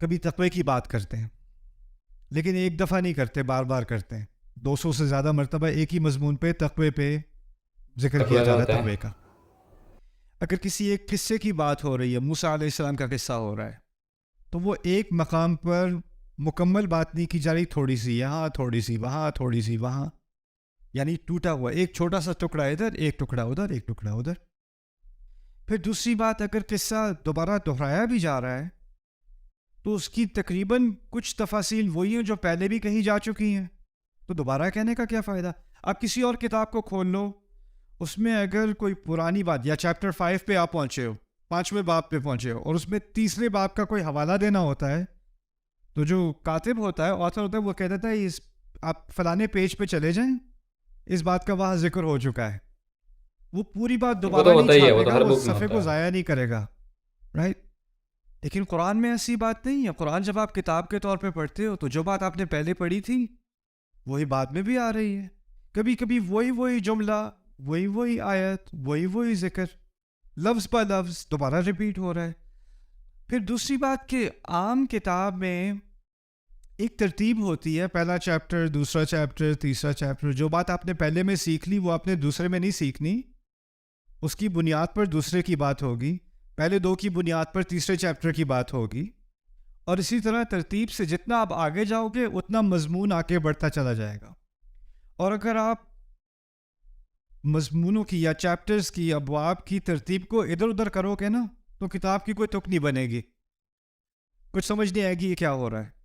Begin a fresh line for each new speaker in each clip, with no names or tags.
کبھی تقوی کی بات کرتے ہیں لیکن ایک دفعہ نہیں کرتے، بار بار کرتے ہیں، 200 سے زیادہ مرتبہ ایک ہی مضمون پہ تقوی پہ ذکر کیا جا رہا ہے تقوی کا۔ اگر کسی ایک قصے کی بات ہو رہی ہے، موسیٰ علیہ السلام کا قصہ ہو رہا ہے، تو وہ ایک مقام پر مکمل بات نہیں کی جا رہی، تھوڑی سی یہاں، تھوڑی سی وہاں، تھوڑی سی وہاں، یعنی ٹوٹا ہوا ایک چھوٹا سا ٹکڑا ادھر، ایک ٹکڑا ادھر، ایک ٹکڑا ادھر۔ پھر دوسری بات، اگر قصہ دوبارہ دہرایا بھی جا رہا ہے تو اس کی تقریباً کچھ تفاصیل وہی ہیں جو پہلے بھی کہیں جا چکی ہیں، تو دوبارہ کہنے کا کیا فائدہ؟ آپ کسی اور کتاب کو کھول لو، اس میں اگر کوئی پرانی بات، یا چیپٹر 5 پہ آپ پہنچے ہو، 5ویں باب پہ پہنچے ہو، اور اس میں تیسرے باب کا کوئی حوالہ دینا ہوتا ہے، تو جو کاتب ہوتا ہے، آتھر ہوتا ہے، وہ کہہ دیتا ہے آپ فلانے پیج پہ چلے جائیں، اس بات کا وہاں ذکر ہو چکا ہے۔ وہ پوری بات دوبارہ نہیں چھاپے گا، وہ صفحے کو ضائع نہیں کرے گا، رائٹ؟ لیکن قرآن میں ایسی بات نہیں ہے۔ قرآن جب آپ کتاب کے طور پہ پڑھتے ہو تو جو بات آپ نے پہلے پڑھی تھی وہی بعد میں بھی آ رہی ہے، کبھی کبھی وہی جملہ، وہی آیت، وہی ذکر، لفظ با لفظ دوبارہ ریپیٹ ہو رہا ہے۔ پھر دوسری بات کہ عام کتاب میں ایک ترتیب ہوتی ہے، پہلا چیپٹر، دوسرا چیپٹر، تیسرا چیپٹر۔ جو بات آپ نے پہلے میں سیکھ لی وہ آپ نے دوسرے میں نہیں سیکھنی، اس کی بنیاد پر دوسرے کی بات ہوگی، پہلے 2 کی بنیاد پر تیسرے چیپٹر کی بات ہوگی، اور اسی طرح ترتیب سے جتنا آپ آگے جاؤ گے اتنا مضمون آگے بڑھتا چلا جائے گا۔ اور اگر آپ مضمونوں کی یا چیپٹرز کی، ابواب کی ترتیب کو ادھر ادھر کرو گے نا تو کتاب کی کوئی تک نہیں بنے گی، کچھ سمجھ نہیں آئے گی یہ کیا ہو رہا ہے۔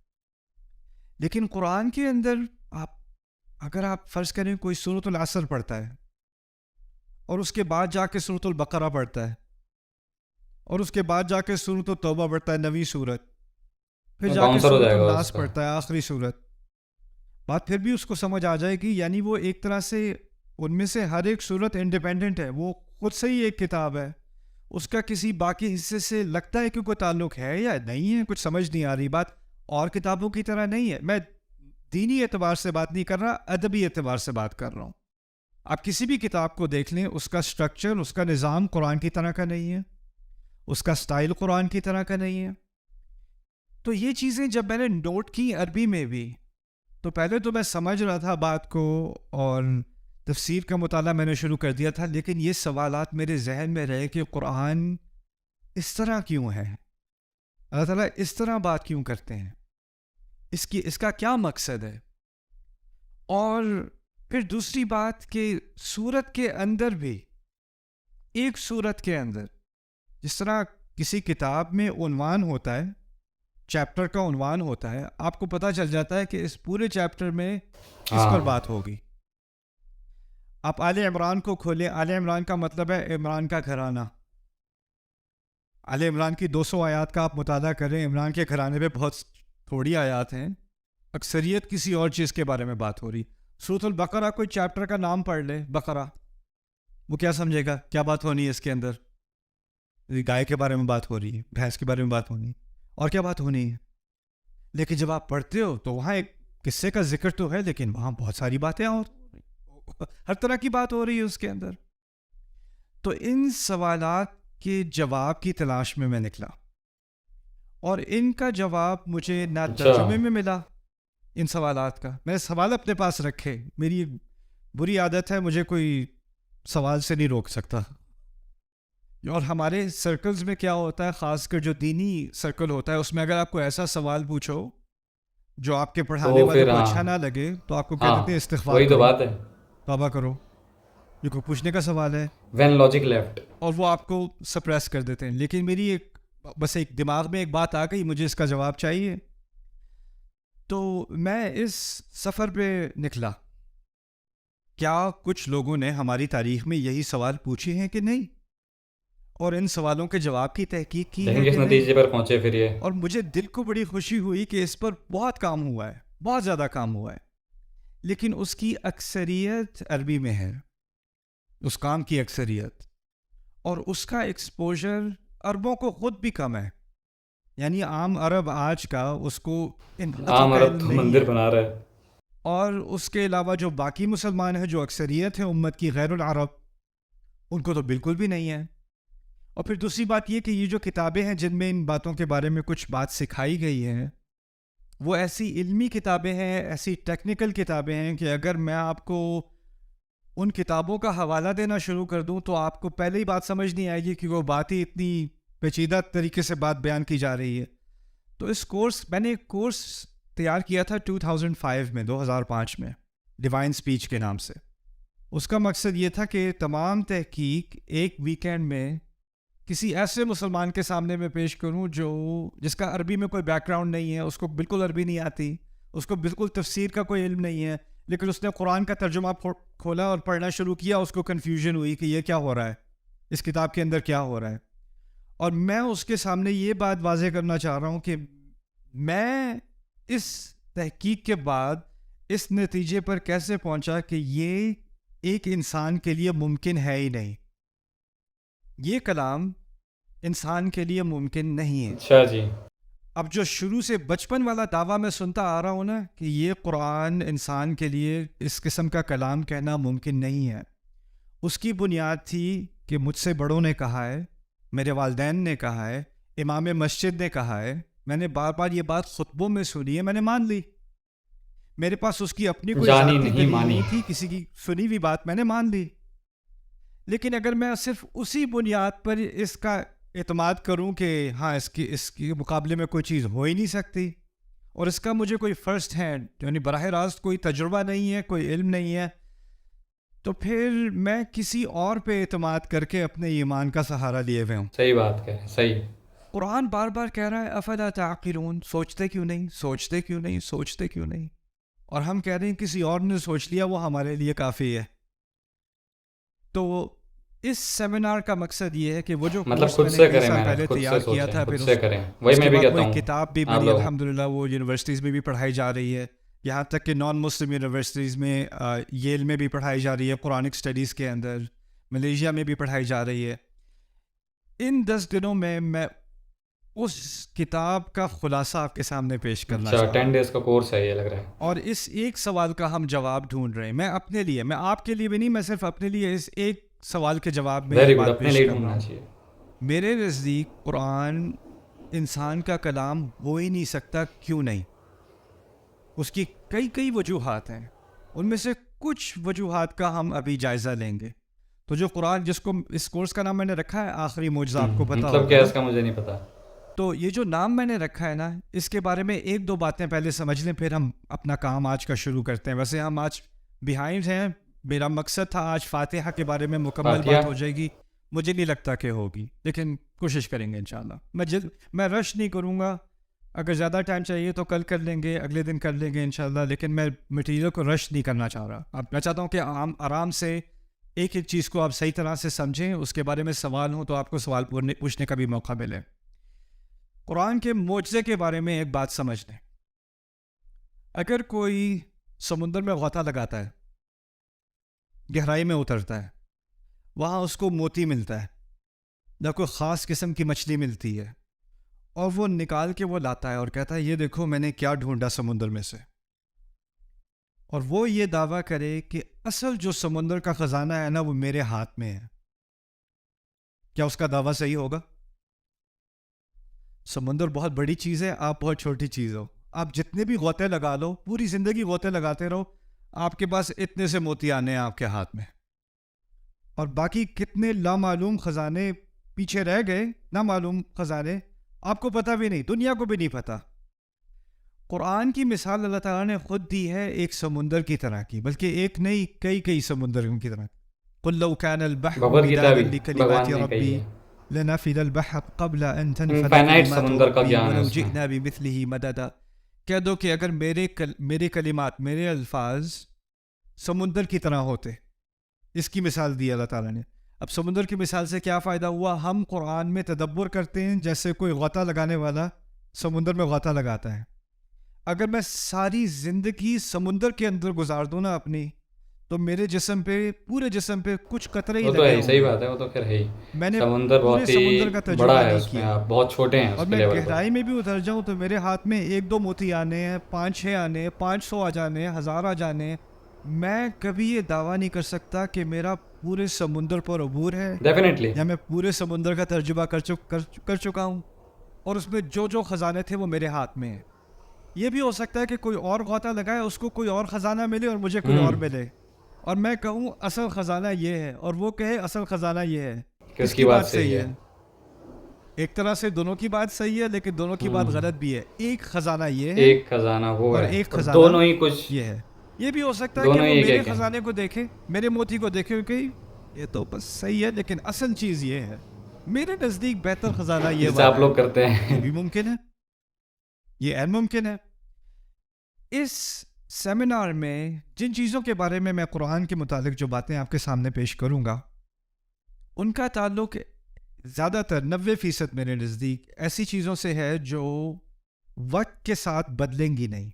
لیکن قرآن کے اندر اگر آپ فرض کریں کوئی سورۃ العصر پڑھتا ہے اور اس کے بعد جا کے سورۃ البقرہ پڑھتا ہے اور اس کے بعد جا کے سورۃ التوبہ پڑھتا ہے، نویں سورت، پھر جا کے سورۃ الناس پڑھتا ہے، آخری سورت، بات پھر بھی اس کو سمجھ آ جائے گی۔ یعنی وہ ایک طرح سے ان میں سے ہر ایک سورت انڈیپینڈنٹ ہے، وہ خود سے ہی ایک کتاب ہے، اس کا کسی باقی حصے سے لگتا ہے کہ کوئی تعلق ہے یا نہیں ہے، کچھ سمجھ نہیں آ رہی۔ بات اور کتابوں کی طرح نہیں ہے۔ میں دینی اعتبار سے بات نہیں کر رہا، ادبی اعتبار سے بات کر رہا ہوں۔ آپ کسی بھی کتاب کو دیکھ لیں، اس کا سٹرکچر، اس کا نظام قرآن کی طرح کا نہیں ہے، اس کا سٹائل قرآن کی طرح کا نہیں ہے۔ تو یہ چیزیں جب میں نے نوٹ کی عربی میں بھی، تو پہلے تو میں سمجھ رہا تھا بات کو اور تفسیر کا مطالعہ میں نے شروع کر دیا تھا، لیکن یہ سوالات میرے ذہن میں رہے کہ قرآن اس طرح کیوں ہے، اللہ تعالیٰ اس طرح بات کیوں کرتے ہیں، اس کا کیا مقصد ہے۔ اور پھر دوسری بات کہ سورت کے اندر بھی، ایک سورت کے اندر جس طرح کسی کتاب میں عنوان ہوتا ہے، چیپٹر کا عنوان ہوتا ہے، آپ کو پتہ چل جاتا ہے کہ اس پورے چیپٹر میں کس پر بات ہوگی۔ آپ آل عمران کو کھولیں، آل عمران کا مطلب ہے عمران کا گھرانہ۔ آل عمران کی 200 آیات کا آپ مطالعہ کریں، عمران کے گھرانے پہ بہت تھوڑی آیات ہیں، اکثریت کسی اور چیز کے بارے میں بات ہو رہی۔ سورۃ البقرہ کوئی چیپٹر کا نام پڑھ لے، بقرہ، وہ کیا سمجھے گا کیا بات ہونی ہے اس کے اندر؟ گائے کے بارے میں بات ہو رہی ہے، بھینس کے بارے میں بات ہونی ہے، اور کیا بات ہونی ہے؟ لیکن جب آپ پڑھتے ہو تو وہاں ایک قصے کا ذکر تو ہے، لیکن وہاں بہت ساری باتیں اور ہر طرح کی بات ہو رہی ہے اس کے اندر۔ تو ان سوالات کے جواب کی تلاش میں نکلا، اور ان کا جواب مجھے نہ ترجمے میں ملا ان سوالات کا۔ میں سوال اپنے پاس رکھے، میری بری عادت ہے، مجھے کوئی سوال سے نہیں روک سکتا۔ اور ہمارے سرکلز میں کیا ہوتا ہے، خاص کر جو دینی سرکل ہوتا ہے، اس میں اگر آپ کو ایسا سوال پوچھو جو آپ کے پڑھانے والے کو اچھا نہ لگے تو آپ کو کہہ دیتے ہیں استغفار، وہی تو بات ہے، توبہ کرو، یہ کوئی پوچھنے کا سوال ہے، وین لاجک لیفٹ، اور وہ آپ کو سپریس کر دیتے ہیں۔ لیکن میری بس ایک دماغ میں ایک بات آ گئی، مجھے اس کا جواب چاہیے، تو میں اس سفر پہ نکلا۔ کیا کچھ لوگوں نے ہماری تاریخ میں یہی سوال پوچھے ہیں کہ نہیں، اور ان سوالوں کے جواب کی تحقیق کی ہے کہ نتیجے پر پہنچے پھر یہ۔ اور مجھے دل کو بڑی خوشی ہوئی کہ اس پر بہت کام ہوا ہے، بہت زیادہ کام ہوا ہے، لیکن اس کی اکثریت عربی میں ہے، اس کام کی اکثریت، اور اس کا ایکسپوجر عربوں کو خود بھی کم ہے۔ یعنی عام عرب آج کا اس کو عام عرب مندر بنا رہا ہے، اور اس کے علاوہ جو باقی مسلمان ہیں جو اکثریت ہیں امت کی غیر العرب، ان کو تو بالکل بھی نہیں ہے۔ اور پھر دوسری بات یہ کہ یہ جو کتابیں ہیں جن میں ان باتوں کے بارے میں کچھ بات سکھائی گئی ہیں، وہ ایسی علمی کتابیں ہیں، ایسی ٹیکنیکل کتابیں ہیں کہ اگر میں آپ کو ان کتابوں کا حوالہ دینا شروع کر دوں تو آپ کو پہلے ہی بات سمجھ نہیں آئے گی کہ وہ بات ہی اتنی پیچیدہ طریقے سے بات بیان کی جا رہی ہے. تو اس کورس میں نے ایک کورس تیار کیا تھا 2005 میں، 2005 میں، ڈیوائن سپیچ کے نام سے. اس کا مقصد یہ تھا کہ تمام تحقیق ایک ویکینڈ میں کسی ایسے مسلمان کے سامنے میں پیش کروں جس کا عربی میں کوئی بیک گراؤنڈ نہیں ہے، اس کو بالکل عربی نہیں آتی، اس کو بالکل تفسیر کا کوئی علم نہیں ہے، لیکن اس نے قرآن کا ترجمہ کھولا اور پڑھنا شروع کیا. اس کو کنفیوژن ہوئی کہ یہ کیا ہو رہا ہے، اس کتاب کے اندر کیا ہو رہا ہے. اور میں اس کے سامنے یہ بات واضح کرنا چاہ رہا ہوں کہ میں اس تحقیق کے بعد اس نتیجے پر کیسے پہنچا کہ یہ ایک انسان کے لیے ممکن ہے ہی نہیں. یہ کلام انسان کے لیے ممکن نہیں ہے.
اچھا جی.
اب جو شروع سے بچپن والا دعویٰ میں سنتا آ رہا ہوں نا کہ یہ قرآن انسان کے لیے اس قسم کا کلام کہنا ممکن نہیں ہے، اس کی بنیاد تھی کہ مجھ سے بڑوں نے کہا ہے، میرے والدین نے کہا ہے، امام مسجد نے کہا ہے، میں نے بار بار یہ بات خطبوں میں سنی ہے، میں نے مان لی. میرے پاس اس کی اپنی کوئی ذاتی دلیل نہیں تھی، کسی کی سنی ہوئی بات میں نے مان لی. لیکن اگر میں صرف اسی بنیاد پر اس کا اعتماد کروں کہ ہاں اس کے مقابلے میں کوئی چیز ہو ہی نہیں سکتی، اور اس کا مجھے کوئی فرسٹ ہینڈ یعنی براہ راست کوئی تجربہ نہیں ہے، کوئی علم نہیں ہے، تو پھر میں کسی اور پہ اعتماد کر کے اپنے ایمان کا سہارا لیے ہوئے ہوں.
صحیح بات کہہ رہے ہیں. صحیح.
قرآن بار بار کہہ رہا ہے افلا تعقلون، سوچتے کیوں نہیں، سوچتے کیوں نہیں، سوچتے کیوں نہیں. اور ہم کہہ رہے ہیں کسی اور نے سوچ لیا وہ ہمارے لیے کافی ہے. تو اس سیمینار کا مقصد یہ ہے کہ وہ جو
مطلب خود سے کریں، میں
پہلے
خود
تیار
سے
کیا
سوچیں،
تھا،
خود
پھر
سے کریں. وہی میں بھی کہتا ہوں.
کتاب بھی بڑی الحمدللہ وہ یونیورسٹیز میں بھی پڑھائی جا رہی ہے، یہاں تک کہ نان مسلم یونیورسٹیز میں ییل میں بھی پڑھائی جا رہی ہے، قرآنک اسٹڈیز کے اندر ملیشیا میں بھی پڑھائی جا رہی ہے. ان 10 دنوں میں اس کتاب کا خلاصہ آپ کے سامنے پیش کرنا چاہتا ہوں.
10 ڈیز کا کورس ہے یہ لگ رہا ہے.
اور اس ایک سوال کا ہم جواب ڈھونڈ رہے ہیں. میں اپنے لیے، میں آپ کے لیے بھی نہیں، میں صرف اپنے لیے اس ایک سوال کے جواب میں بات پیش کر رہا ہوں. میرے نزدیک قرآن انسان کا کلام ہو ہی نہیں سکتا. کیوں نہیں؟ اس کی کئی وجوہات ہیں، ان میں سے کچھ وجوہات کا ہم ابھی جائزہ لیں گے. تو جو قرآن، جس کو اس کورس کا نام میں نے رکھا ہے آخری معجزہ، آپ کو پتا ہوگا
مطلب کیا اس کا مجھے نہیں پتا.
تو یہ جو نام میں نے رکھا ہے نا، اس کے بارے میں 1-2 باتیں پہلے سمجھ لیں، پھر ہم اپنا کام آج کا شروع کرتے ہیں. ویسے ہم آج بیہائنڈ ہیں. میرا مقصد تھا آج فاتحہ کے بارے میں مکمل بات ہو جائے گی، مجھے نہیں لگتا کہ ہوگی، لیکن کوشش کریں گے انشاءاللہ. میں رش نہیں کروں گا. اگر زیادہ ٹائم چاہیے تو کل کر لیں گے، اگلے دن کر لیں گے انشاءاللہ، لیکن میں مٹیریل کو رش نہیں کرنا چاہ رہا. اب میں چاہتا ہوں کہ آرام سے ایک چیز کو آپ صحیح طرح سے سمجھیں، اس کے بارے میں سوال ہوں تو آپ کو سوال پوچھنے کا بھی موقع ملے. قرآن کے معجزے کے بارے میں ایک بات سمجھ لیں. اگر کوئی سمندر میں غوطہ لگاتا ہے، گہرائی میں اترتا ہے، وہاں اس کو موتی ملتا ہے یا کوئی خاص قسم کی مچھلی ملتی ہے، اور وہ نکال کے وہ لاتا ہے اور کہتا ہے یہ دیکھو میں نے کیا ڈھونڈا سمندر میں سے، اور وہ یہ دعویٰ کرے کہ اصل جو سمندر کا خزانہ ہے نا وہ میرے ہاتھ میں ہے، کیا اس کا دعویٰ صحیح ہوگا؟ سمندر بہت بڑی چیز ہے، آپ بہت چھوٹی چیز ہو. آپ جتنے بھی غوطے لگا لو، پوری زندگی غوطے لگاتے رہو، آپ کے پاس اتنے سے موتی آنے ہیں آپ کے ہاتھ میں، اور باقی کتنے لامعلوم خزانے پیچھے رہ گئے، نامعلوم خزانے آپ کو پتہ بھی نہیں، دنیا کو بھی نہیں پتہ. قرآن کی مثال اللہ تعالیٰ نے خود دی ہے ایک سمندر کی طرح کی، بلکہ ایک نہیں کئی سمندر کی طرح. قُلْ لَوْ كَانَ الْبَحْرُ مِدَادًا لِكَلِمَاتِ رَبِّي لنفد البحر قبل ان تنفد كلمات ربي ولو جئنا بمثله مددا. کہہ دو کہ اگر میرے کلمات، میرے الفاظ سمندر کی طرح ہوتے. اس کی مثال دی اللہ تعالیٰ نے. اب سمندر کی مثال سے کیا فائدہ ہوا؟ ہم قرآن میں تدبر کرتے ہیں جیسے کوئی غوطہ لگانے والا سمندر میں غوطہ لگاتا ہے. اگر میں ساری زندگی سمندر کے اندر گزار دوں نا اپنی، تو میرے جسم پہ، پورے جسم پہ کچھ قطرے ہی لگے.
صحیح بات ہے، وہ تو خیر ہے ہی.
میں نے
سمندر بہت ہی بڑا ہے، اس میں آپ بہت چھوٹے ہیں.
اور میں گہرائی میں بھی اتر جاؤں تو میرے ہاتھ میں 1-2 موتی آنے ہیں، 5-6 آنے ہیں، 500 آ جانے ہیں، 1000 آ جانے ہیں. میں کبھی یہ دعویٰ نہیں کر سکتا کہ میرا پورے سمندر پر عبور ہے
ڈیفینیٹلی.
یا میں پورے سمندر کا ترجمہ کر چکا ہوں اور اس میں جو خزانے تھے وہ میرے ہاتھ میں ہیں. یہ بھی ہو سکتا ہے کہ کوئی اور غوطہ لگائے, اس کو کوئی اور خزانہ ملے اور مجھے کوئی اور ملے, اور میں کہوں اصل خزانہ یہ ہے اور وہ کہے اصل خزانہ یہ ہے.
کس کی بات صحیح ہے؟
ایک طرح سے دونوں کی بات صحیح ہے, لیکن دونوں کی بات غلط بھی ہے. ایک خزانہ یہ ہے,
ایک خزانہ وہ
اور
ہے,
ایک خزانہ
دونوں ہی کچھ.
یہ ہے. یہ بھی ہو سکتا ہے کہ وہ میرے خزانے کو دیکھیں, میرے موتی کو دیکھیں کہ یہ تو بس صحیح ہے, لیکن اصل چیز یہ ہے. میرے نزدیک بہتر خزانہ یہ
جسے آپ لوگ کرتے ہیں.
یہ بھی ممکن ہے, یہ عین ممکن ہے. اس سیمینار میں جن چیزوں کے بارے میں قرآن کے متعلق جو باتیں آپ کے سامنے پیش کروں گا, ان کا تعلق زیادہ تر 90% میرے نزدیک ایسی چیزوں سے ہے جو وقت کے ساتھ بدلیں گی نہیں.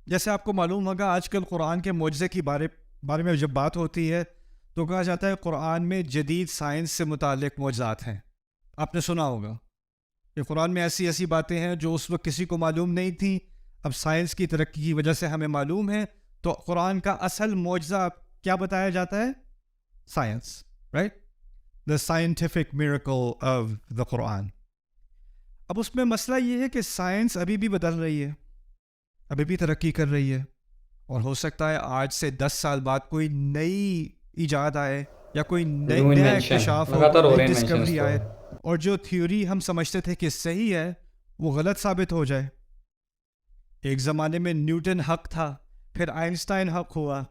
جیسے آپ کو معلوم ہوگا آج کل قرآن کے معجزے کی بارے میں جب بات ہوتی ہے تو کہا جاتا ہے قرآن میں جدید سائنس سے متعلق معجزات ہیں. آپ نے سنا ہوگا کہ قرآن میں ایسی باتیں ہیں جو اس وقت کسی کو معلوم نہیں تھیں, اب سائنس کی ترقی کی وجہ سے ہمیں معلوم ہے. تو قرآن کا اصل معجزہ کیا بتایا جاتا ہے؟ Science, right? The scientific miracle of the Quran. اب اس میں مسئلہ یہ ہے کہ سائنس ابھی بھی بدل رہی ہے, ابھی بھی ترقی کر رہی ہے, اور ہو سکتا ہے آج سے 10 سال بعد کوئی نئی ایجاد آئے یا کوئی نیا اکتشاف ہو, ڈسکوری آئے, اور جو تھیوری ہم سمجھتے تھے کہ صحیح ہے وہ غلط ثابت ہو جائے. ایک زمانے میں نیوٹن حق تھا, پھر آئنسٹائن حق ہوا.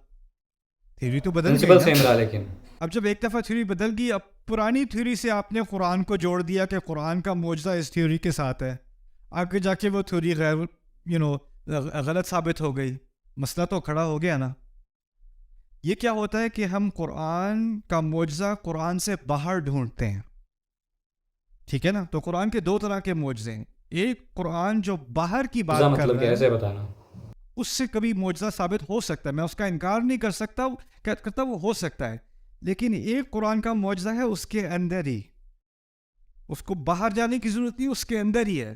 تھیوری تو بدل گئی,
لیکن
اب جب ایک دفعہ تھیوری بدل گئی, اب پرانی تھیوری سے آپ نے قرآن کو جوڑ دیا کہ قرآن کا معجزہ اس تھیوری کے ساتھ ہے, آگے جا کے وہ تھیوری غلط ثابت ہو گئی. مسئلہ تو کھڑا ہو گیا نا. یہ کیا ہوتا ہے کہ ہم قرآن کا معجزہ قرآن سے باہر ڈھونڈتے ہیں, ٹھیک ہے نا. تو قرآن کے 2 طرح کے معجزے ہیں. ایک قرآن جو باہر کی بات کر رہا ہے,
کیسے بتانا,
اس سے کبھی معجزہ ثابت ہو سکتا ہے, میں اس کا انکار نہیں کر سکتا, کرتا وہ ہو سکتا ہے. لیکن ایک قرآن کا معجزہ ہے اس کے اندر ہی, اس کو باہر جانے کی ضرورت نہیں, اس کے اندر ہی ہے.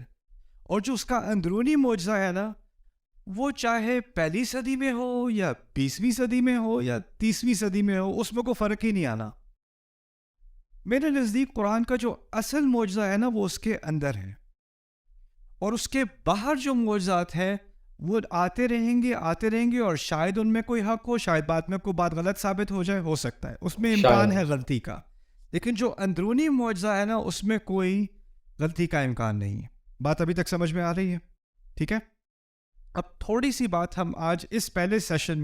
اور جو اس کا اندرونی معجزہ ہے نا, وہ چاہے 1 صدی میں ہو یا 20ویں صدی میں ہو یا 30ویں صدی میں ہو, اس میں کوئی فرق ہی نہیں آنا. میرے نزدیک قرآن کا جو اصل معجزہ ہے نا وہ اس کے اندر ہے, اور اس کے باہر جو معجزات ہیں وہ آتے رہیں گے, اور شاید ان میں کوئی حق ہو, شاید بعد میں کوئی بات غلط ثابت ہو جائے, ہو سکتا ہے اس میں امکان ہے غلطی کا. لیکن جو اندرونی معجزہ ہے نا اس میں کوئی غلطی کا امکان نہیں ہے. بات ابھی تک سمجھ میں آ رہی ہے؟ ٹھیک ہے. اب تھوڑی سی بات ہم آج اس پہلے سیشن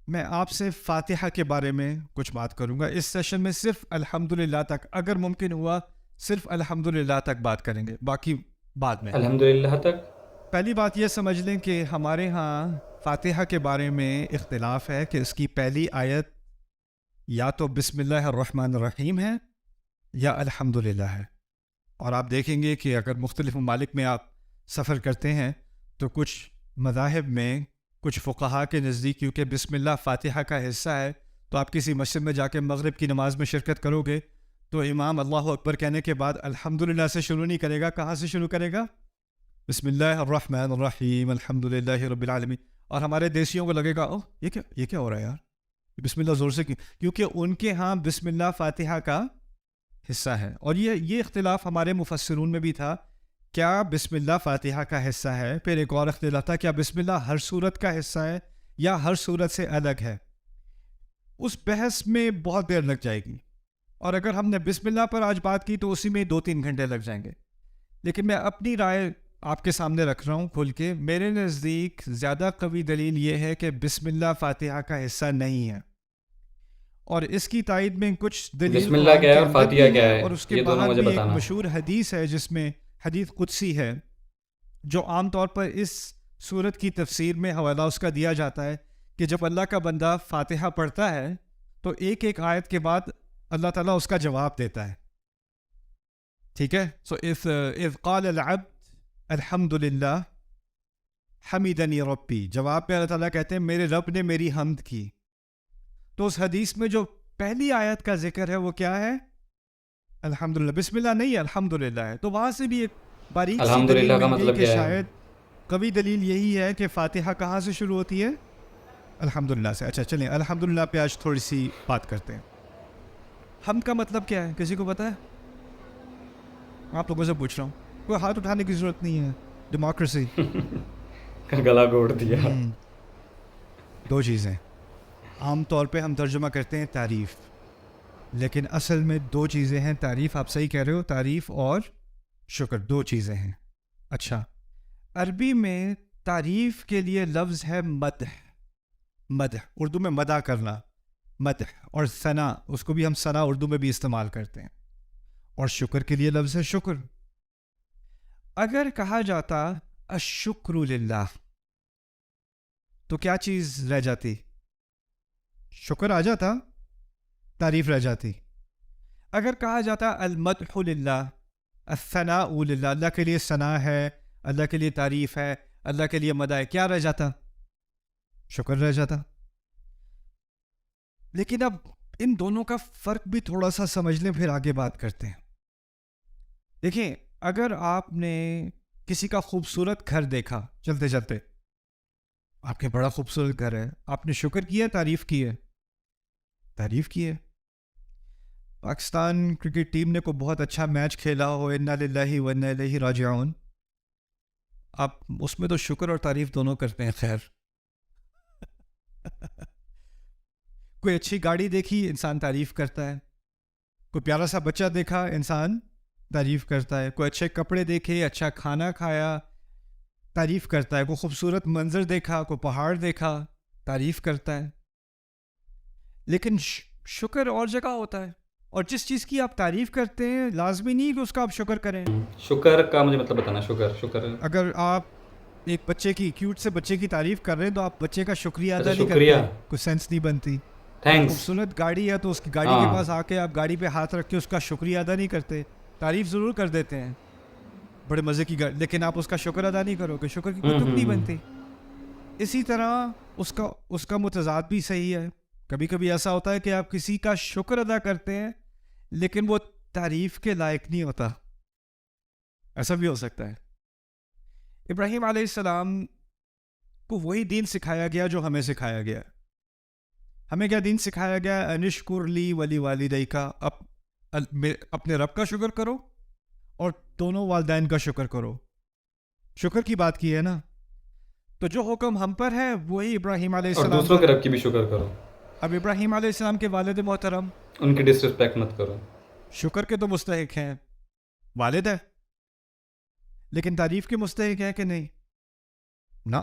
میں آپ سے فاتحہ کے بارے میں کچھ بات کروں گا. اس سیشن میں صرف الحمدللہ تک, اگر ممکن ہوا صرف الحمدللہ تک بات کریں گے, باقی بعد میں.
الحمدللہ تک.
پہلی بات یہ سمجھ لیں کہ ہمارے ہاں فاتحہ کے بارے میں اختلاف ہے کہ اس کی پہلی آیت یا تو بسم اللہ الرحمن الرحیم ہے یا الحمدللہ ہے. اور آپ دیکھیں گے کہ اگر مختلف ممالک میں آپ سفر کرتے ہیں تو کچھ مذاہب میں, کچھ فقہا کے نزدیک کیونکہ بسم اللہ فاتحہ کا حصہ ہے, تو آپ کسی مسجد میں جا کے مغرب کی نماز میں شرکت کرو گے تو امام اللہ اکبر کہنے کے بعد الحمدللہ سے شروع نہیں کرے گا. کہاں سے شروع کرے گا؟ بسم اللہ الرحمن الرحیم الحمدللہ رب العالمین. اور ہمارے دیسیوں کو لگے گا اوہ یہ کیا ہو رہا ہے یار, بسم اللہ زور سے کیوں؟ کیونکہ ان کے ہاں بسم اللہ فاتحہ کا حصہ ہے. اور یہ اختلاف ہمارے مفسرون میں بھی تھا, کیا بسم اللہ فاتحہ کا حصہ ہے. پھر ایک اور اختلاف تھا, کیا بسم اللہ ہر سورت کا حصہ ہے یا ہر سورت سے الگ ہے. اس بحث میں بہت دیر لگ جائے گی, اور اگر ہم نے بسم اللہ پر آج بات کی تو اسی میں 2-3 گھنٹے لگ جائیں گے. لیکن میں اپنی رائے آپ کے سامنے رکھ رہا ہوں کھل کے. میرے نزدیک زیادہ قوی دلیل یہ ہے کہ بسم اللہ فاتحہ کا حصہ نہیں ہے, اور اس کی تائید میں کچھ دلیل
بسم اللہ کیا ہے اور فاتحہ کیا ہے,
اور اس کے بعد بھی ایک مشہور حدیث ہے جس میں حدیث قدسی ہے, جو عام طور پر اس سورت کی تفسیر میں حوالہ اس کا دیا جاتا ہے کہ جب اللہ کا بندہ فاتحہ پڑھتا ہے تو ایک ایک آیت کے بعد اللہ تعالیٰ اس کا جواب دیتا ہے. ٹھیک ہے. سو اذ قال العبد الحمدللہ حمیدنی ربی, جواب میں اللہ تعالیٰ کہتے ہیں میرے رب نے میری حمد کی. تو اس حدیث میں جو پہلی آیت کا ذکر ہے وہ کیا ہے؟ الحمدللہ. بسم اللہ نہیں ہے, الحمدللہ ہے. تو وہاں سے بھی ایک باریک سی دلیل
کا مطلب
کہ شاید قوی دلیل یہی ہے کہ فاتحہ کہاں سے شروع ہوتی ہے؟ الحمدللہ سے. اچھا چلیں الحمدللہ پہ آج تھوڑی سی بات کرتے ہیں. ہم کا مطلب کیا ہے, کسی کو پتہ ہے؟ آپ لوگوں سے پوچھ رہا ہوں, کوئی ہاتھ اٹھانے کی ضرورت نہیں ہے. ڈیموکریسی.
گلا گھوٹ دیا.
دو چیزیں عام طور پہ ہم ترجمہ کرتے ہیں تعریف, لیکن اصل میں دو چیزیں ہیں. تعریف, آپ صحیح کہہ رہے ہو, تعریف اور شکر, دو چیزیں ہیں. اچھا, عربی میں تعریف کے لیے لفظ ہے مدح. مدح اردو میں مدح کرنا, مدح. اور ثنا, اس کو بھی ہم ثنا اردو میں بھی استعمال کرتے ہیں. اور شکر کے لیے لفظ ہے شکر. اگر کہا جاتا الشکر للہ تو کیا چیز رہ جاتی؟ شکر آ جاتا, تعریف رہ جاتی. اگر کہا جاتا المدح للہ, الثناء للہ, اللہ کے لیے ثنا ہے, اللہ کے لیے تعریف ہے, اللہ کے لیے مدح ہے, کیا رہ جاتا؟ شکر رہ جاتا. لیکن اب ان دونوں کا فرق بھی تھوڑا سا سمجھ لیں, پھر آگے بات کرتے ہیں. دیکھیں, اگر آپ نے کسی کا خوبصورت گھر دیکھا چلتے چلتے, آپ کے بڑا خوبصورت گھر ہے, آپ نے شکر کیا, تعریف کی ہے؟ تعریف کی ہے. پاکستان کرکٹ ٹیم نے کوئی بہت اچھا میچ کھیلا ہو, انا للہ و انا الیہ راجعون, آپ اس میں تو شکر اور تعریف دونوں کرتے ہیں. خیر, کوئی اچھی گاڑی دیکھی, انسان تعریف کرتا ہے. کوئی پیارا سا بچہ دیکھا, انسان تعریف کرتا ہے. کوئی اچھے کپڑے دیکھے, اچھا کھانا کھایا, تعریف کرتا ہے. کوئی خوبصورت منظر دیکھا, کوئی پہاڑ دیکھا, تعریف کرتا ہے. لیکن شکر اور جگہ ہوتا ہے, اور جس چیز کی آپ تعریف کرتے ہیں لازمی نہیں کہ اس کا آپ شکر کریں.
شکر کا مجھے مطلب بتانا. شکر
اگر آپ ایک بچے کی, کیوٹ سے بچے کی تعریف کر رہے ہیں تو آپ بچے کا شکریہ ادا نہیں
شکریہ,
کرتے, کوئی سینس نہیں بنتی.
تھینکس.
خوبصورت گاڑی ہے تو اس کی گاڑی کے پاس آ کے آپ گاڑی پہ ہاتھ رکھ کے اس کا شکریہ ادا نہیں کرتے, تعریف ضرور کر دیتے ہیں, بڑے مزے کی گاڑی, لیکن آپ اس کا شکر ادا نہیں کرو گے, شکر کی کوئی تک نہیں بنتی. اسی طرح اس کا متضاد بھی صحیح ہے. کبھی کبھی ایسا ہوتا ہے کہ آپ کسی کا شکر ادا کرتے ہیں لیکن وہ تعریف کے لائق نہیں ہوتا. ایسا بھی ہو سکتا ہے. ابراہیم علیہ السلام کو وہی دین سکھایا گیا جو ہمیں سکھایا گیا. ہمیں کیا دین سکھایا گیا؟ انشکر لی ولی والدیک, اپنے رب کا شکر کرو اور دونوں والدین کا شکر کرو. شکر کی بات کی ہے نا, تو جو حکم ہم پر ہے وہی ابراہیم علیہ السلام,
اور دوسروں کے رب کی بھی شکر کرو.
اب ابراہیم علیہ السلام کے والد محترم,
ان کی ڈس رسپیکٹ مت کرو.
شکر کے تو مستحق ہیں, والد ہے, لیکن تعریف کے مستحق ہے کہ نہیں؟ نہ.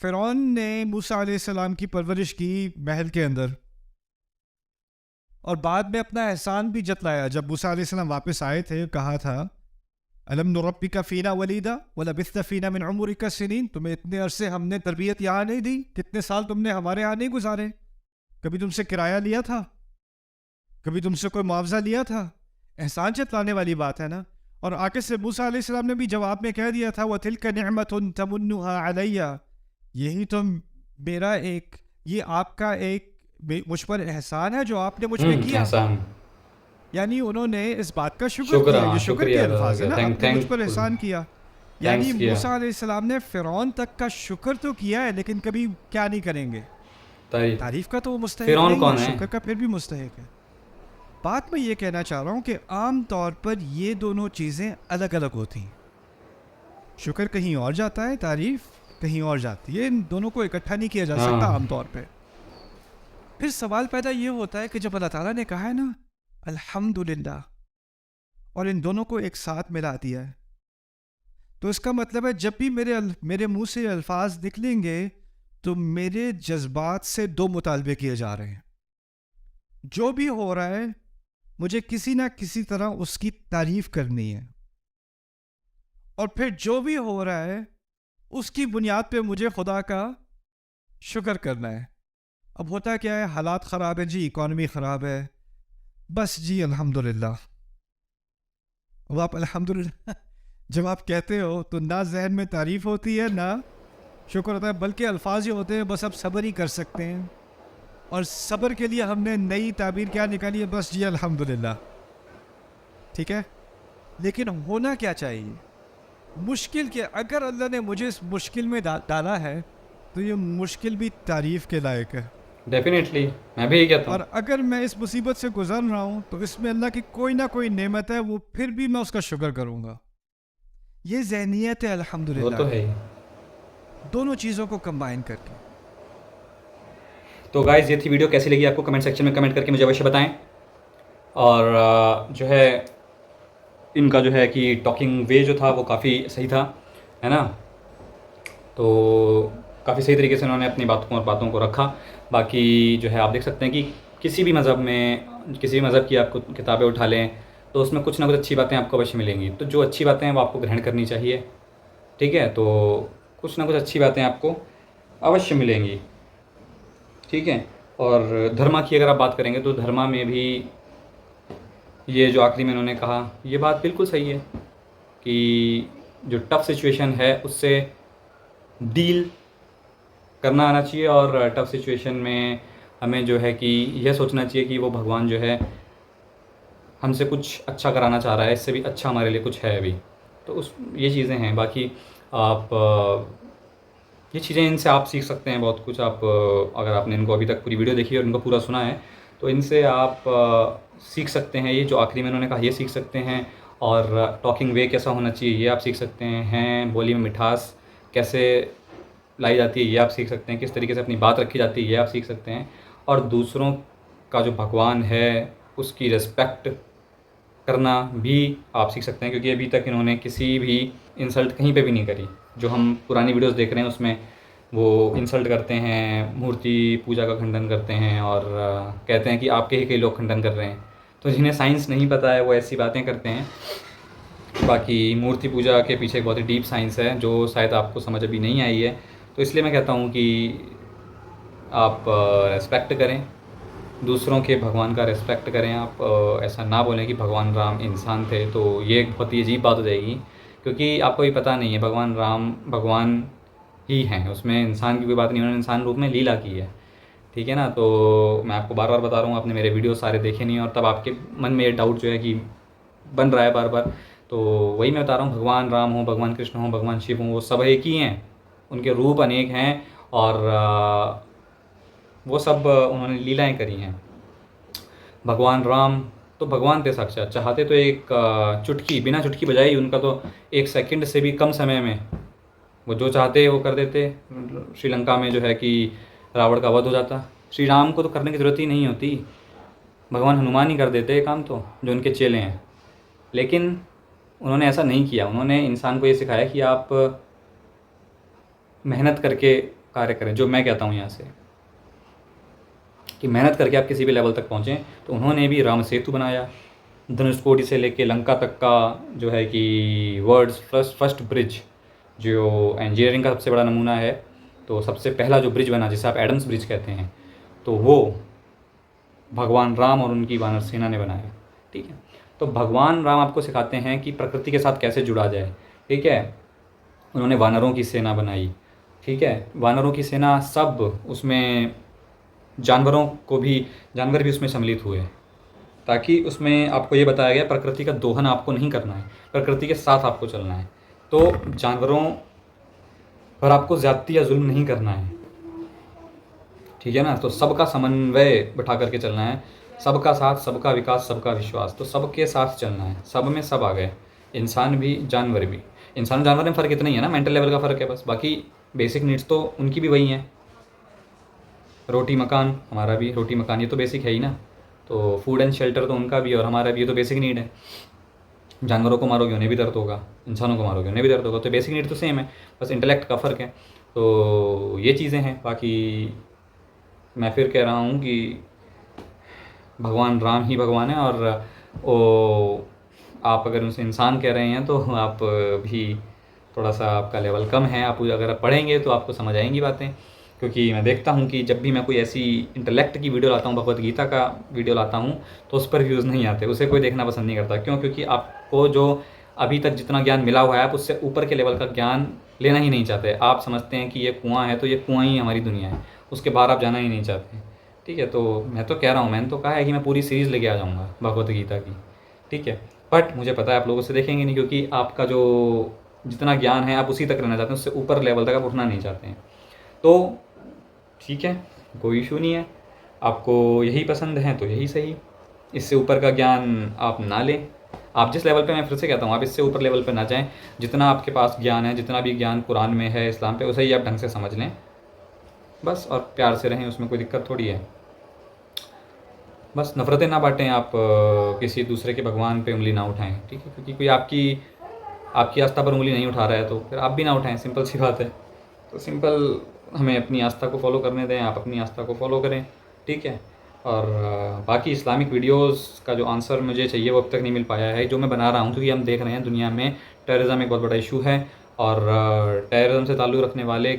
فرعون نے موسیٰ علیہ السلام کی پرورش کی محل کے اندر, اور بعد میں اپنا احسان بھی جتلایا. جب موسیٰ علیہ السلام واپس آئے تھے, کہا تھا الم نربک فینا ولیدا ولبثت فینا من عمرک سنین, تمہیں اتنے عرصے ہم نے تربیت یہاں نہیں دی, کتنے سال تم نے ہمارے یہاں نہیں گزارے, کبھی تم سے کرایہ لیا تھا, کبھی تم سے کوئی معاوضہ لیا تھا؟ احسان جتلانے والی بات ہے نا. اور آگے سے موسیٰ علیہ السلام نے بھی جواب میں کہہ دیا تھا وَتِلْكَ نِعْمَةٌ تَمُنُّهَا عَلَيَّ, یہی تو میرا ایک, یہ آپ کا ایک مجھ پر احسان ہے جو آپ نے مجھ پہ کیا.
احسان
یعنی انہوں نے اس بات کا شکر کیا, یہ شکر کے الفاظ ہے نا, آپ نے مجھ پر احسان کیا. یعنی موسیٰ علیہ السلام نے فرعون تک کا شکر تو کیا ہے, لیکن کبھی کیا نہیں کریں گے؟ تعریف کا تو وہ مستحق نہیں ہے, شکر کا پھر بھی مستحق ہے. بات میں یہ کہنا چاہ رہا ہوں کہ عام طور پر یہ دونوں چیزیں الگ الگ ہوتی ہیں. شکر کہیں اور جاتا ہے, تعریف کہیں اور جاتی ہے, ان دونوں کو اکٹھا نہیں کیا جا سکتا عام طور پہ. پھر سوال پیدا یہ ہوتا ہے کہ جب اللہ تعالیٰ نے کہا ہے نا الحمدللہ, اور ان دونوں کو ایک ساتھ ملا دیا ہے, تو اس کا مطلب ہے جب بھی میرے منہ سے الفاظ نکلیں گے تو میرے جذبات سے دو مطالبے کیے جا رہے ہیں. جو بھی ہو رہا ہے مجھے کسی نہ کسی طرح اس کی تعریف کرنی ہے, اور پھر جو بھی ہو رہا ہے اس کی بنیاد پہ مجھے خدا کا شکر کرنا ہے. اب ہوتا کیا ہے, حالات خراب ہیں جی, اکانومی خراب ہے, بس جی الحمدللہ. اب آپ الحمدللہ جب آپ کہتے ہو تو نہ ذہن میں تعریف ہوتی ہے نہ شکر ہوتا ہے, بلکہ الفاظ ہی ہوتے ہیں بس اب صبر ہی کر سکتے ہیں. اور صبر کے لیے ہم نے نئی تعبیر کیا نکالی ہے, بس جی الحمدللہ. ٹھیک ہے, لیکن ہونا کیا چاہیے؟ مشکل کے, اگر اللہ نے مجھے اس مشکل میں ڈالا ہے تو یہ مشکل بھی تعریف کے لائق ہے.
ڈیفینیٹلی میں بھی یہی کہتا
اور
ہوں.
اگر میں اس مصیبت سے گزر رہا ہوں تو اس میں اللہ کی کوئی نہ کوئی نعمت ہے, وہ پھر بھی میں اس کا شکر کروں گا. یہ ذہنیت ہے
وہ
الحمدللہ,
تو ہے ہی.
دونوں چیزوں کو کمبائن کر کے.
تو گائز یہ تھی ویڈیو, کیسی لگی آپ کو کمنٹ سیکشن میں کمنٹ کر کے مجھے اوشیہ بتائیں. اور جو ہے ان کا جو ہے کہ ٹاکنگ وے جو تھا وہ کافی صحیح تھا, ہے نا. تو کافی صحیح طریقے سے انہوں نے اپنی باتوں کو رکھا. باقی جو ہے آپ دیکھ سکتے ہیں کہ کسی بھی مذہب میں, کسی بھی مذہب کی آپ کو کتابیں اٹھا لیں تو اس میں کچھ نہ کچھ اچھی باتیں آپ کو اوشیہ ملیں گی. تو جو اچھی باتیں ہیں وہ آپ کو گرہن کرنی چاہیے, ٹھیک ہے. تو کچھ نہ کچھ اچھی باتیں آپ کو اوشیہ ملیں گی, ٹھیک ہے. اور دھرما کی اگر آپ بات کریں گے تو دھرما میں بھی یہ جو آخری میں انہوں نے کہا یہ بات بالکل صحیح ہے کہ جو ٹف سچویشن ہے اس سے ڈیل کرنا آنا چاہیے. اور ٹف سچویشن میں ہمیں جو ہے کہ یہ سوچنا چاہیے کہ وہ بھگوان جو ہے ہم سے کچھ اچھا کرانا چاہ رہا ہے, اس سے بھی اچھا ہمارے لیے کچھ ہے ابھی. تو یہ چیزیں ہیں. باقی آپ یہ چیزیں ان سے آپ سیکھ سکتے ہیں بہت کچھ. آپ اگر آپ نے ان کو ابھی تک پوری ویڈیو دیکھی اور ان کو پورا سنا ہے تو ان سے آپ سیکھ سکتے ہیں. یہ جو آخری میں انہوں نے کہا یہ سیکھ سکتے ہیں. اور ٹاکنگ وے کیسا ہونا چاہیے یہ آپ سیکھ سکتے ہیں. بولی میں مٹھاس کیسے لائی جاتی ہے یہ آپ سیکھ سکتے ہیں. کس طریقے سے اپنی بات رکھی جاتی ہے یہ آپ سیکھ سکتے ہیں. اور دوسروں کا جو بھگوان ہے اس کی رسپیکٹ کرنا بھی آپ سیکھ سکتے ہیں, کیونکہ ابھی تک انہوں نے کسی بھی انسلٹ کہیں پہ بھی نہیں کری. جو ہم پرانی ویڈیوز دیکھ رہے ہیں اس میں وہ انسلٹ کرتے ہیں, مورتی پوجا کا کھنڈن کرتے ہیں اور کہتے ہیں کہ آپ کے ہی کئی لوگ کھنڈن کر رہے ہیں. تو جنہیں سائنس نہیں پتہ ہے وہ ایسی باتیں کرتے ہیں. باقی مورتی پوجا کے پیچھے ایک بہت ہی ڈیپ سائنس ہے جو شاید آپ کو سمجھ ابھی نہیں آئی ہے. تو اس لیے میں کہتا ہوں کہ آپ ریسپیکٹ کریں, دوسروں کے بھگوان کا ریسپیکٹ کریں. آپ ایسا نہ بولیں کہ بھگوان رام انسان تھے, تو یہ ایک بہت ہی عجیب بات ہو جائے گی, کیونکہ آپ کو بھی پتہ نہیں ہے بھگوان رام بھگوان ہی ہیں, اس میں انسان کی کوئی بات نہیں, انہوں نے انسان روپ میں لیلا کی ہے, ٹھیک ہے نا. تو میں آپ کو بار بار بتا رہا ہوں, آپ نے میرے ویڈیو سارے دیکھے نہیں اور تب آپ کے من میں یہ ڈاؤٹ جو ہے کہ بن رہا ہے بار بار. تو وہی میں بتا رہا ہوں, بھگوان رام ہوں, بھگوان کرشن ہوں, بھگوان شیو ہوں, وہ سب ایک ہی ہیں, ان کے روپ انیک ہیں اور وہ سب انہوں نے لیلائیں کری ہیں. بھگوان رام تو بھگوان تھے ساکشات, چاہتے تو ایک چٹکی بنا چٹکی بجائی ان کا تو ایک سیکنڈ سے بھی کم سمے میں وہ جو چاہتے وہ کر دیتے. شری لنکا میں جو ہے کہ راوڑ کا ودھ ہو جاتا. شری رام کو تو کرنے کی ضرورت ہی نہیں ہوتی, بھگوان ہنومان ہی کر دیتے یہ کام تو, جو ان کے چیلے ہیں. لیکن انہوں نے ایسا نہیں کیا. انہوں نے انسان کو یہ سکھایا کہ آپ محنت کر کے کاریہ کریں. جو میں کہتا ہوں یہاں سے کہ محنت کر کے آپ کسی بھی لیول تک پہنچیں. تو انہوں نے بھی رام سیتو بنایا, دھنش کوٹی سے لے کے لنکا تک کا جو ہے کہ ورلڈز فرسٹ برج, جو انجینئرنگ کا سب سے بڑا نمونہ ہے. تو سب سے پہلا جو برج بنا جسے آپ ایڈمس برج کہتے ہیں, تو وہ بھگوان رام اور ان کی وانر سینا نے بنایا, ٹھیک ہے. تو بھگوان رام آپ کو سکھاتے ہیں کہ پرکرتی کے ساتھ کیسے جڑا جائے, ٹھیک ہے. انہوں نے وانروں کی سینا بنائی, ٹھیک ہے. وانروں کی سینا سب اس میں جانور بھی اس میں شمولیت ہوئے, تاکہ اس میں آپ کو یہ بتایا گیا پرکرتی کا دوہن آپ کو نہیں کرنا ہے, پرکرتی کے ساتھ آپ کو چلنا ہے. تو جانوروں پر آپ کو زیادتی یا ظلم نہیں کرنا ہے, ٹھیک ہے نا. تو سب کا سمنوے بٹھا کر کے چلنا ہے, سب کا ساتھ, سب کا وکاس, سب کا وشواس. تو سب کے ساتھ چلنا ہے, سب میں سب آ گئے, انسان بھی جانور بھی. انسان جانور میں فرق اتنا ہی ہے نا, مینٹل لیول کا فرق ہے بس, باقی بیسک نیڈس تو ان کی بھی وہی ہیں. روٹی مکان, ہمارا بھی روٹی مکان, یہ تو بیسک ہے ہی نا. تو فوڈ اینڈ شیلٹر تو ان کا بھی اور ہمارا بھی, یہ تو بیسک نیڈ ہے. جانوروں کو مارو گے انہیں بھی درد ہوگا, انسانوں کو مارو گے انہیں بھی درد ہوگا. تو بیسک نیڈ تو سیم ہے, بس انٹلیکٹ کا فرق ہے. تو یہ چیزیں ہیں. باقی میں پھر کہہ رہا ہوں کہ بھگوان رام ہی بھگوان ہیں, اور آپ اگر اسے انسان کہہ رہے ہیں تو آپ بھی تھوڑا سا آپ کا لیول کم ہے. آپ اگر آپ پڑھیں گے تو آپ کو سمجھ آئیں گی باتیں, کیونکہ میں دیکھتا ہوں کہ جب بھی میں کوئی ایسی انٹلیکٹ کی ویڈیو لاتا ہوں, بھگوت گیتا کا ویڈیو لاتا ہوں, تو اس پر ویوز نہیں آتے. اسے کوئی دیکھنا پسند نہیں کرتا. کیوں؟ کیونکہ آپ کو جو ابھی تک جتنا گیان ملا ہوا ہے آپ اس سے اوپر کے لیول کا گیان لینا ہی نہیں چاہتے. آپ سمجھتے ہیں کہ یہ کنواں ہے تو یہ کنواں ہی ہماری دنیا ہے, اس کے باہر آپ جانا ہی نہیں چاہتے, ٹھیک ہے. تو میں تو کہہ رہا ہوں, میں نے تو کہا ہے کہ میں پوری سیریز لے کے آ جاؤں گا بھگوت گیتا کی, ٹھیک ہے. بٹ مجھے پتہ ہے آپ لوگ اسے دیکھیں گے نہیں, کیونکہ آپ کا جو جتنا گیان ہے آپ اسی تک رہنا چاہتے ہیں, اس سے اوپر لیول تک آپ اٹھنا نہیں چاہتے ہیں. تو ٹھیک ہے، کوئی ایشو نہیں ہے. آپ کو یہی پسند ہے تو یہی صحیح، اس سے اوپر کا گیان آپ نہ لیں. آپ جس لیول پہ، میں پھر سے کہتا ہوں، آپ اس سے اوپر لیول پہ نہ جائیں. جتنا آپ کے پاس گیان ہے، جتنا بھی گیان قرآن میں ہے، اسلام پہ، اسے ہی آپ ڈھنگ سے سمجھ لیں بس، اور پیار سے رہیں، اس میں کوئی دقت تھوڑی ہے. بس نفرتیں نہ بانٹیں، آپ کسی دوسرے کے بھگوان پہ انگلی نہ اٹھائیں، ٹھیک ہے، کیونکہ کوئی آپ کی آستھا پر انگلی نہیں اٹھا رہا ہے تو پھر آپ بھی نہ اٹھائیں، سمپل سی بات ہے. تو سمپل ہمیں اپنی آستھا کو فالو کرنے دیں، آپ اپنی آستھا کو فالو کریں، ٹھیک ہے. اور باقی اسلامک ویڈیوز کا جو آنسر مجھے چاہیے وہ اب تک نہیں مل پایا ہے، جو میں بنا رہا ہوں، کیونکہ ہم دیکھ رہے ہیں دنیا میں ٹیررزم ایک بہت بڑا ایشو ہے. اور ٹیررزم سے تعلق رکھنے والے،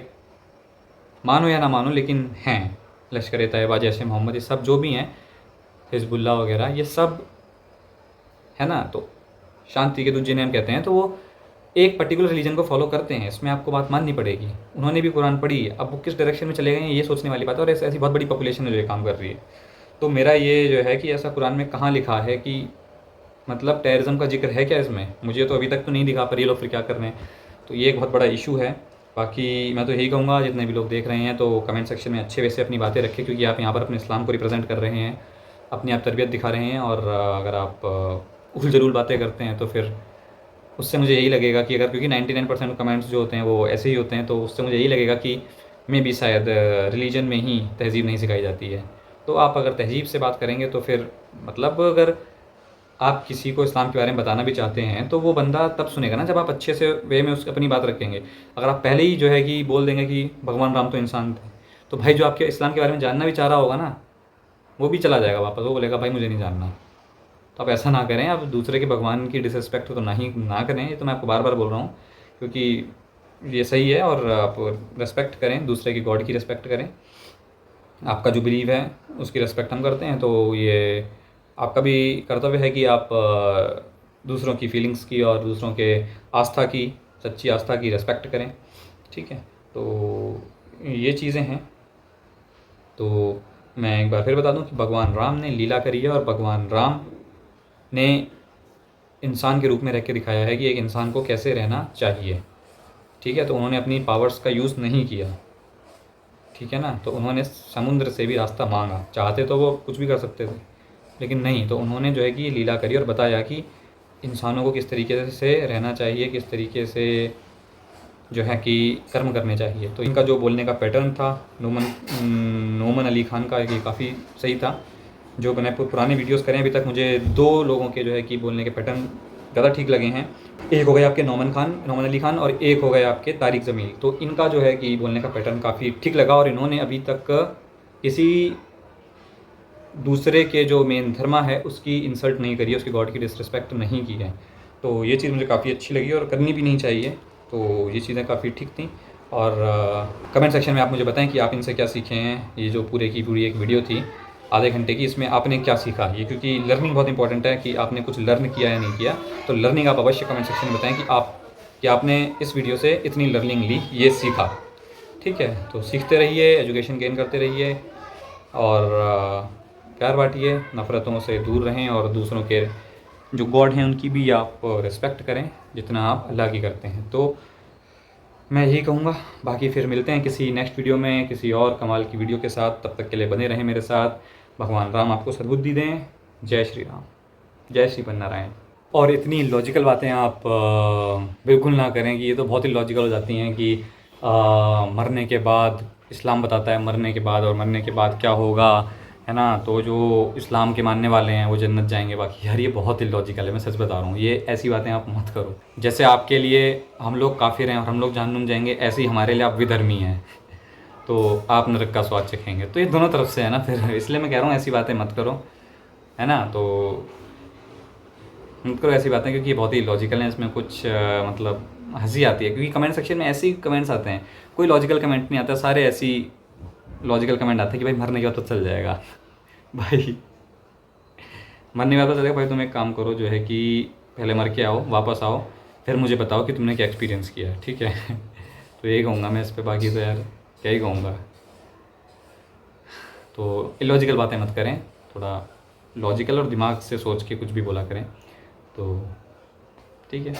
مانو یا نہ مانو لیکن ہیں، لشکر طیبہ، جیش محمد، یہ سب جو بھی ہیں، حزب اللہ وغیرہ، یہ سب ہے نا. تو شانتی کے دودھ جنہیں ہم کہتے ہیں، تو وہ ایک پرٹیکولر ریلیجن کو فالو کرتے ہیں. اس میں آپ کو بات ماننی پڑے گی. انہوں نے بھی قرآن پڑھی ہے، اب وہ کس ڈائریکشن میں چلے گئے ہیں یہ سوچنے والی بات ہے. اور ایسی بہت بڑی پاپولیشن ہے جو یہ کام کر رہی ہے. تو میرا یہ جو ہے کہ ایسا قرآن میں کہاں لکھا ہے کہ مطلب ٹیررزم کا ذکر ہے کیا اس میں؟ مجھے تو ابھی تک تو نہیں دکھا، پر یہ لوگ پھر کیا کر رہے ہیں. تو یہ ایک بہت بڑا ایشو ہے. باقی میں تو یہی کہوں گا، جتنے بھی لوگ دیکھ رہے ہیں تو کمنٹ سیکشن میں اچھے ویسے اپنی باتیں رکھیں، کیونکہ آپ یہاں پر اپنے اسلام کو ریپرزینٹ کر رہے ہیں، اپنی آپ تربیت دکھا رہے ہیں. اور اگر آپ اول جلول باتیں کرتے ہیں تو پھر اس سے مجھے یہی لگے گا کہ اگر، کیونکہ 99% کمنٹس جو ہوتے ہیں وہ ایسے ہی ہوتے ہیں، تو اس سے مجھے یہی لگے گا کہ میں بھی شاید ریلیجن میں ہی تہذیب نہیں سکھائی جاتی ہے. تو آپ اگر تہذیب سے بات کریں گے تو پھر مطلب اگر آپ کسی کو اسلام کے بارے میں بتانا بھی چاہتے ہیں تو وہ بندہ تب سنے گا نا جب آپ اچھے سے وے میں اس اپنی بات رکھیں گے. اگر آپ پہلے ہی جو ہے کہ بول دیں گے کہ بھگوان رام تو انسان تھے، تو بھائی جو آپ کے اسلام کے بارے میں جاننا بھی چاہ رہا ہوگا نا، وہ بھی چلا جائے گا واپس، وہ بولے گا بھائی مجھے نہیں جاننا. تو آپ ایسا نہ کریں، آپ دوسرے کے بھگوان کی ڈس رسپیکٹ تو نہ کریں. یہ تو میں آپ کو بار بار بول رہا ہوں، کیونکہ یہ صحیح ہے. اور آپ ریسپیکٹ کریں، دوسرے کی گاڈ کی ریسپیکٹ کریں. آپ کا جو بلیو ہے اس کی ریسپیکٹ ہم کرتے ہیں، تو یہ آپ کا بھی کرتویہ ہے کہ آپ دوسروں کی فیلنگس کی اور دوسروں کے آستھا کی، سچی آستھا کی ریسپیکٹ کریں، ٹھیک ہے. تو یہ چیزیں ہیں. تو میں ایک بار پھر بتا دوں کہ بھگوان رام نے لیلا کری ہے، اور بھگوان رام نے انسان کے روپ میں رہ کے دکھایا ہے کہ ایک انسان کو کیسے رہنا چاہیے، ٹھیک ہے. تو انہوں نے اپنی پاورز کا یوز نہیں کیا، ٹھیک ہے نا. تو انہوں نے سمندر سے بھی راستہ مانگا، چاہتے تو وہ کچھ بھی کر سکتے تھے لیکن نہیں. تو انہوں نے جو ہے کہ لیلا کری اور بتایا کہ انسانوں کو کس طریقے سے رہنا چاہیے، کس طریقے سے جو ہے کہ کرم کرنے چاہیے. تو ان کا جو بولنے کا پیٹرن تھا نعمان علی خان کا، یہ کافی صحیح تھا. جو میں نے پرانے ویڈیوز کریں ابھی تک، مجھے 2 لوگوں کے جو ہے کہ بولنے کے پیٹرن زیادہ ٹھیک لگے ہیں. ایک ہو گئے آپ کے نعمان علی خان، اور ایک ہو گئے آپ کے طارق جمیل. تو ان کا جو ہے کہ بولنے کا پیٹرن کافی ٹھیک لگا، اور انہوں نے ابھی تک کسی دوسرے کے جو مین دھرما ہے اس کی انسلٹ نہیں کری ہے، اس کی گاڈ کی ڈس رسپیکٹ نہیں کی ہے. تو یہ چیز مجھے کافی اچھی لگی اور کرنی بھی نہیں چاہیے. تو یہ چیزیں کافی ٹھیک تھیں. اور کمنٹ سیکشن میں آپ مجھے بتائیں کہ آپ ان سے کیا سیکھے ہیں. یہ جو پوری ایک ویڈیو تھی آدھے گھنٹے کی، اس میں آپ نے کیا سیکھا. یہ کیونکہ لرننگ بہت امپورٹنٹ ہے کہ آپ نے کچھ لرن کیا یا نہیں کیا. تو لرننگ آپ اوشیہ کمنٹ سیکشن میں بتائیں کہ آپ نے اس ویڈیو سے اتنی لرننگ لی، یہ سیکھا، ٹھیک ہے. تو سیکھتے رہیے، ایجوکیشن گین کرتے رہیے، اور پیار بانٹیے، نفرتوں سے دور رہیں، اور دوسروں کے جو گاڈ ہیں ان کی بھی آپ ریسپیکٹ کریں جتنا آپ اللہ کی کرتے ہیں. تو میں یہی کہوں گا. باقی پھر ملتے ہیں کسی نیکسٹ ویڈیو میں کسی اور کمال کی ویڈیو کے ساتھ. تب تک کے لیے بنے رہیں میرے ساتھ. بھگوان رام آپ کو سدبدھی دیں. جے شری رام، جے شری پن نارائن. اور اتنی لاجیکل باتیں آپ بالکل نہ کریں کہ یہ تو بہت ہی لاجیکل ہو جاتی ہیں کہ مرنے کے بعد، اسلام بتاتا ہے مرنے کے بعد، اور مرنے کے بعد کیا ہوگا، ہے نا. تو جو اسلام کے ماننے والے ہیں وہ جنت جائیں گے. باقی یار یہ بہت ہی لاجیکل ہے، میں سچ بتا رہا ہوں. یہ ایسی باتیں آپ مت کرو. جیسے آپ کے لیے ہم لوگ کافر ہیں اور ہم لوگ جہنم جائیں گے، ایسے ہی ہمارے لیے آپ ودھرمی ہیں تو آپ نرک کا سواد چکھیں گے. تو یہ دونوں طرف سے ہے نا. پھر اس لیے میں کہہ رہا ہوں ایسی باتیں مت کرو، ہے نا. تو مت کرو ایسی باتیں، کیونکہ یہ بہت ہی لاجیکل ہیں. اس میں کچھ مطلب ہنسی آتی ہے، کیونکہ کمنٹ سیکشن میں ایسی کمنٹس آتے ہیں، کوئی لاجیکل کمنٹ نہیں آتا. سارے ایسی لاجیکل کمنٹ آتے ہیں کہ بھائی مرنے کے بعد تو چل جائے گا. بھائی مرنے کے بعد تو چلے گا. بھائی تم ایک کام کرو، جو ہے کہ پہلے مر کے آؤ، واپس آؤ، پھر مجھے بتاؤ کہ تم نے کیا ایکسپیرینس کیا ہے، ٹھیک ہے. تو یہی کہوں گا میں اس پہ. باقی تو یار کیا ہی کہوں گا. تو اللاجیکل باتیں مت کریں، تھوڑا لاجیکل اور دماغ سے سوچ کے کچھ بھی بولا کریں. تو ٹھیک ہے.